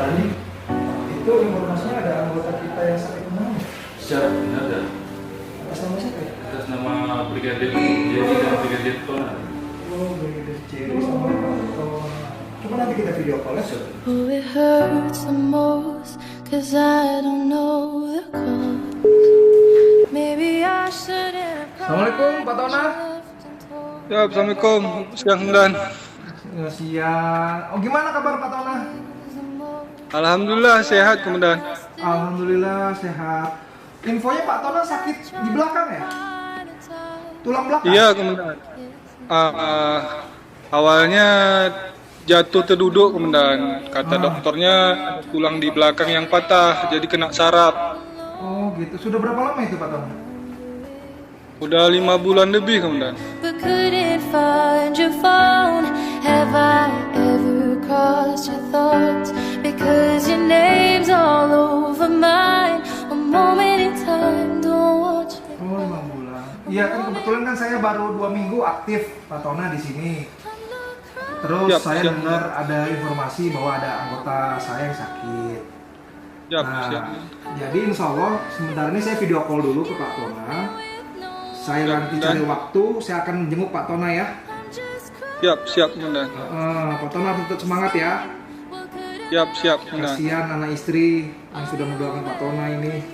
Tadi itu informasinya ada anggota kita yang sakit demam. Siap, ada. Atas nama siapa ya? Atas nama Brigadir Jerry dan Brigadir Tona. Oh, Brigadir Jerry sama Pak Tona. Coba nanti kita video call ya. Oh, it hurts the most, 'cause I don't know the cause. Maybe I shouldn't have. Assalamualaikum Pak Tona. Ya, assalamualaikum, siang dan. Ya, siang. Oh, gimana kabar Pak Tona? Alhamdulillah sehat komandan. Alhamdulillah sehat. Infonya Pak Tona sakit di belakang ya? Tulang belakang? Iya komandan. Awalnya jatuh terduduk komandan. Kata dokternya tulang di belakang yang patah, jadi kena saraf. Oh gitu. Sudah berapa lama itu Pak Tona? Udah 5 bulan lebih komandan. But couldn't find your phone. Have I ever crossed your thoughts? Because your name's all over mine. A moment in time, don't watch it. Oh, 5 bulan. Iya kan kebetulan kan saya baru 2 minggu aktif Pak Tona di sini. Terus Siap, saya siap. dengar ada informasi bahwa ada anggota saya yang sakit. Siap, Nah, siap. jadi insya Allah sebentar ini saya video call dulu ke Pak Tona. Saya nanti cari waktu, saya akan jenguk Pak Tona ya. Siap, siap komandan. Pak Tona tetap semangat ya. Siap, siap komandan. Kasihan anak istri yang sudah mendoakan Pak Tona ini.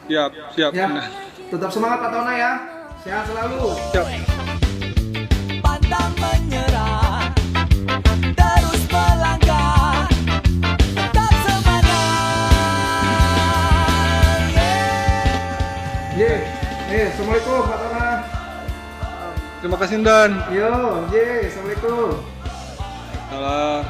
Siap, siap Ya, komandan. tetap semangat Pak Tona ya. Sehat selalu. Siap. Pantang menyerah, terus melangkah, tetap semangat. Assalamualaikum Pak Tona. Terima kasih dan. Assalamualaikum. Salam.